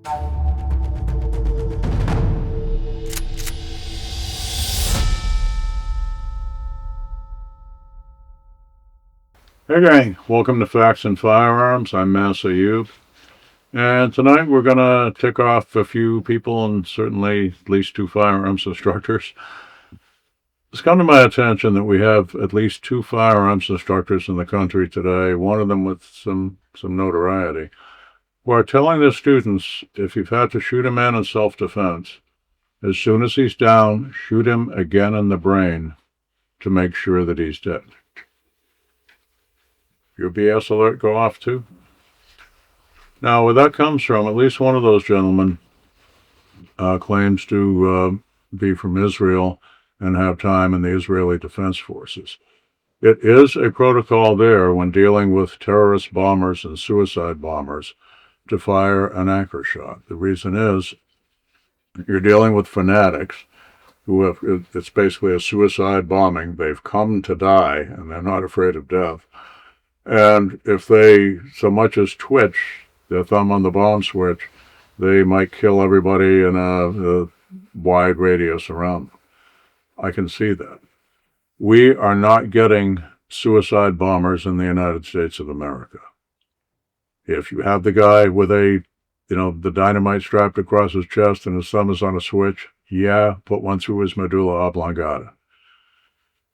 Hey gang, welcome to Facts and Firearms. I'm Ayoob. And tonight we're going to tick off a few people and certainly at least two firearms instructors. It's come to my attention that we have at least two firearms instructors in the country today, one of them with some notoriety, who are telling their students if you've had to shoot a man in self-defense, as soon as he's down, shoot him again in the brain to make sure that he's dead. Your BS alert go off too? Now, where that comes from, at least one of those gentlemen claims to be from Israel and have time in the Israeli Defense Forces. It is a protocol there when dealing with terrorist bombers and suicide bombers to fire an anchor shot. The reason is you're dealing with fanatics who have, it's basically a suicide bombing. They've come to die and they're not afraid of death. And if they so much as twitch their thumb on the bomb switch, they might kill everybody in a wide radius around them. I can see that. We are not getting suicide bombers in the United States of America. If you have the guy with the dynamite strapped across his chest and his thumb is on a switch, yeah, put one through his medulla oblongata.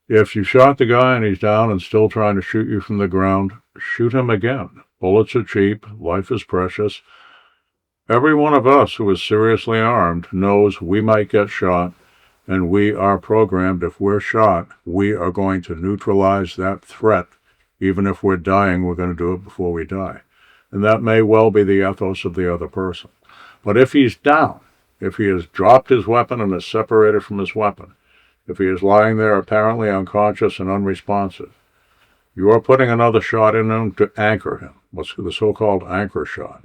If you shot the guy and he's down and still trying to shoot you from the ground, shoot him again. Bullets are cheap. Life is precious. Every one of us who is seriously armed knows we might get shot, and we are programmed, if we're shot, we are going to neutralize that threat. Even if we're dying, we're going to do it before we die. And that may well be the ethos of the other person. But if he's down, if he has dropped his weapon and is separated from his weapon, if he is lying there apparently unconscious and unresponsive, you are putting another shot in him to anchor him. What's the so-called anchor shot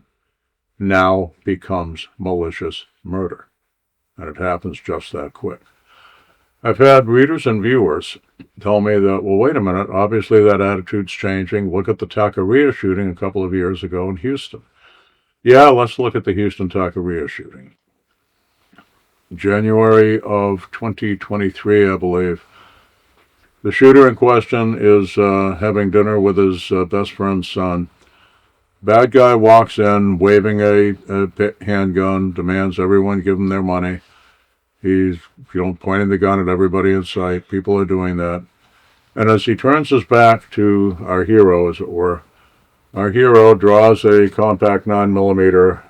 now becomes malicious murder. And it happens just that quick. I've had readers and viewers tell me that, well, wait a minute, obviously that attitude's changing. Look at the Taqueria shooting a couple of years ago in Houston. Yeah, let's look at the Houston Taqueria shooting. January of 2023, I believe. The shooter in question is having dinner with his best friend's son. Bad guy walks in, waving a handgun, demands everyone give him their money. He's, pointing the gun at everybody in sight. People are doing that. And as he turns his back to our hero, as it were, our hero draws a compact 9mm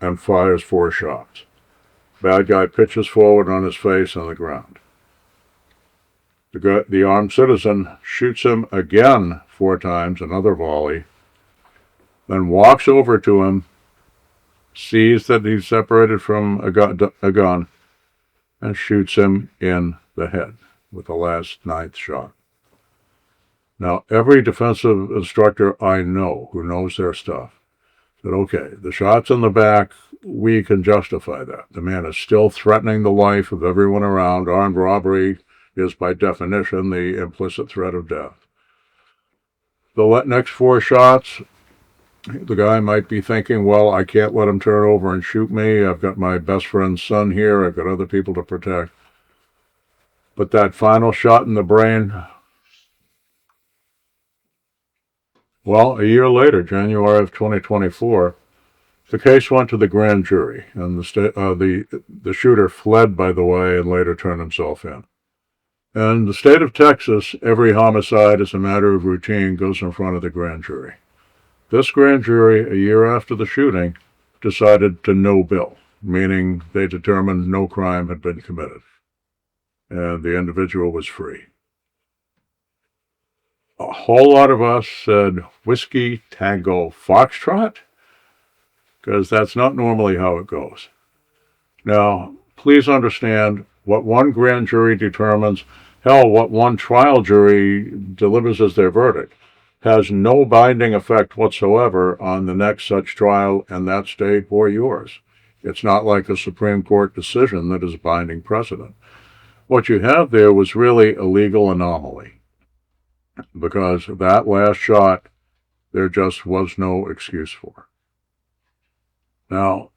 and fires 4 shots. Bad guy pitches forward on his face on the ground. The armed citizen shoots him again 4 times, another volley, then walks over to him, sees that he's separated from a gun, and shoots him in the head with the last 9th shot. Now, every defensive instructor I know who knows their stuff said, okay, the shots in the back, we can justify that. The man is still threatening the life of everyone around. Armed robbery is, by definition, the implicit threat of death. The next 4 shots, the guy might be thinking, well, I can't let him turn over and shoot me. I've got my best friend's son here. I've got other people to protect. But that final shot in the brain, well, a year later, January of 2024, the case went to the grand jury, and the shooter fled, by the way, and later turned himself in. In the state of Texas, every homicide, as a matter of routine, goes in front of the grand jury. This grand jury, a year after the shooting, decided to no bill, meaning they determined no crime had been committed, and the individual was free. A whole lot of us said, Whiskey Tango Foxtrot? Because that's not normally how it goes. Now, please understand, what one grand jury determines, hell, what one trial jury delivers as their verdict, has no binding effect whatsoever on the next such trial in that state or yours. It's not like a Supreme Court decision that is binding precedent. What you have there was really a legal anomaly, because that last shot, there just was no excuse for. Now,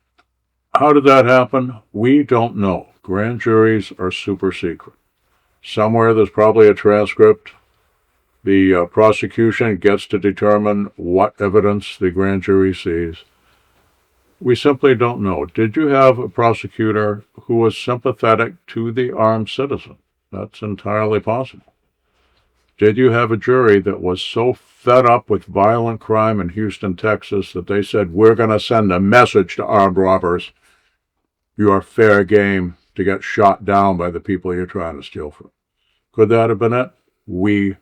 How did that happen? We don't know. Grand juries are super secret. Somewhere there's probably a transcript. The prosecution gets to determine what evidence the grand jury sees. We simply don't know. Did you have a prosecutor who was sympathetic to the armed citizen? That's entirely possible. Did you have a jury that was so fed up with violent crime in Houston, Texas, that they said, we're going to send a message to armed robbers. You are fair game to get shot down by the people you're trying to steal from. Could that have been it? We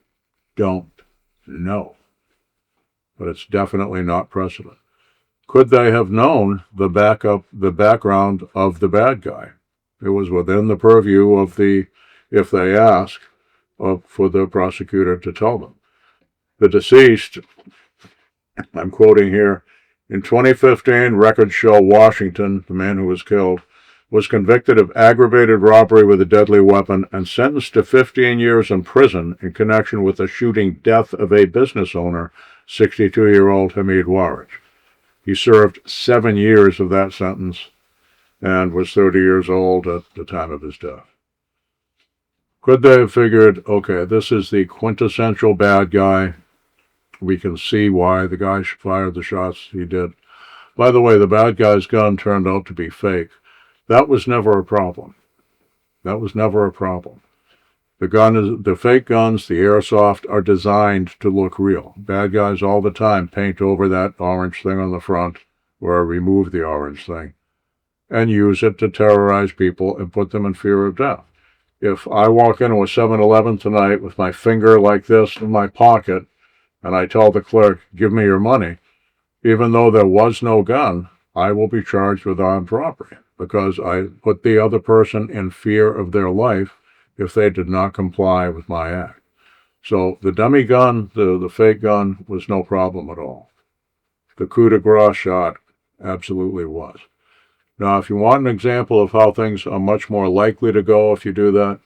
don't know. But it's definitely not precedent. Could they have known the background of the bad guy? It was within the purview of if they ask, for the prosecutor to tell them. The deceased, I'm quoting here, in 2015, records show Washington, the man who was killed, was convicted of aggravated robbery with a deadly weapon and sentenced to 15 years in prison in connection with the shooting death of a business owner, 62-year-old Hamid Waraj. He served 7 years of that sentence and was 30 years old at the time of his death. Could they have figured, okay, this is the quintessential bad guy. We can see why the guy fired the shots he did. By the way, the bad guy's gun turned out to be fake. That was never a problem. That was never a problem. The fake guns, the airsoft, are designed to look real. Bad guys all the time paint over that orange thing on the front, or remove the orange thing, and use it to terrorize people and put them in fear of death. If I walk into a 7-Eleven tonight with my finger like this in my pocket, and I tell the clerk, give me your money, even though there was no gun, I will be charged with armed robbery because I put the other person in fear of their life if they did not comply with my act. So the dummy gun, the fake gun, was no problem at all. The coup de grace shot absolutely was. Now, if you want an example of how things are much more likely to go if you do that,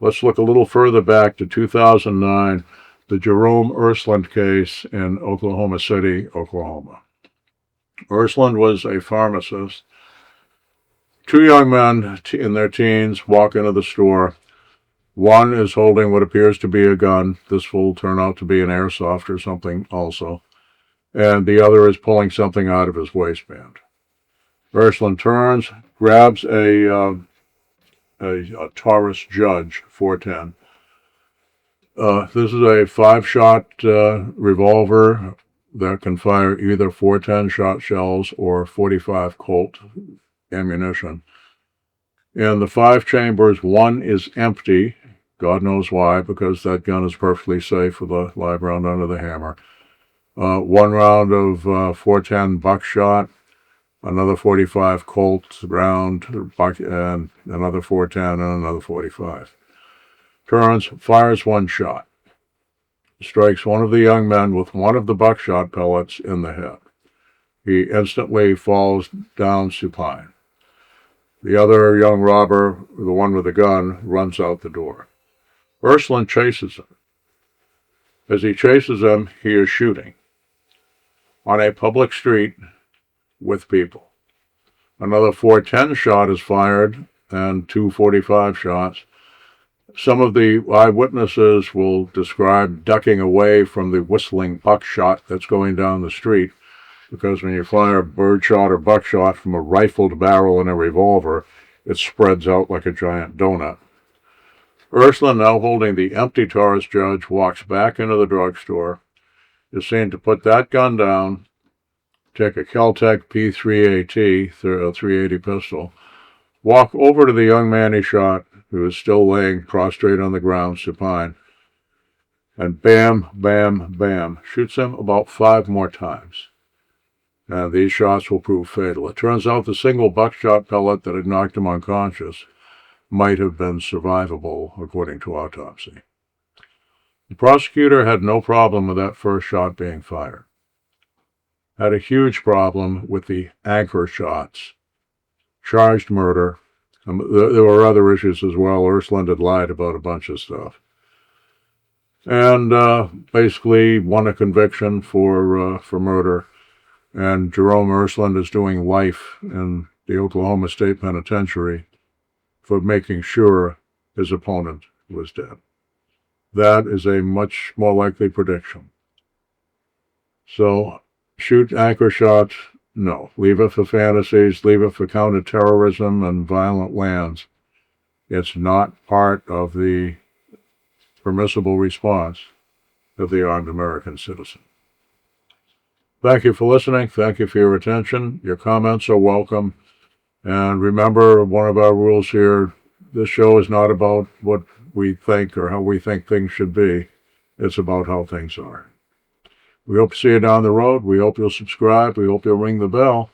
let's look a little further back to 2009, the Jerome Ersland case in Oklahoma City, Oklahoma. Ersland was a pharmacist. Two young men in their teens walk into the store. One is holding what appears to be a gun. This will turn out to be an airsoft or something also. And the other is pulling something out of his waistband. Ersland turns, grabs a Taurus Judge 410. This is a 5-shot revolver that can fire either 410 shot shells or 45 Colt ammunition. In the 5 chambers, one is empty. God knows why, because that gun is perfectly safe with a live round under the hammer. 1 round of 410 buckshot, another 45 Colt round, and another 410 and another 45. Turns, fires 1 shot. Strikes one of the young men with one of the buckshot pellets in the head. He instantly falls down supine. The other young robber, the one with the gun, runs out the door. Ersland chases him. As he chases him, he is shooting on a public street with people. Another 410 shot is fired and 2 45 shots. Some of the eyewitnesses will describe ducking away from the whistling buckshot that's going down the street, because when you fire birdshot or buckshot from a rifled barrel in a revolver, it spreads out like a giant donut. Ersland, now holding the empty Taurus Judge, walks back into the drugstore, is seen to put that gun down, take a Kel-Tec P3AT, 380 pistol, walk over to the young man he shot, who is still laying prostrate on the ground, supine, and bam, bam, bam, shoots him about 5 more times. And these shots will prove fatal. It turns out the single buckshot pellet that had knocked him unconscious might have been survivable, according to autopsy. The prosecutor had no problem with that first shot being fired. Had a huge problem with the anchor shots. Charged murder. There were other issues as well. Ersland had lied about a bunch of stuff. And basically won a conviction for murder. And Jerome Ersland is doing life in the Oklahoma State Penitentiary for making sure his opponent was dead. That is a much more likely prediction. So, shoot anchor shots, no. Leave it for fantasies, leave it for counterterrorism and violent lands. It's not part of the permissible response of the armed American citizen. Thank you for listening. Thank you for your attention. Your comments are welcome. And remember, one of our rules here, this show is not about what we think or how we think things should be. It's about how things are. We hope to see you down the road. We hope you'll subscribe. We hope you'll ring the bell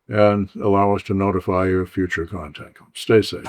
and allow us to notify you of future content. Stay safe.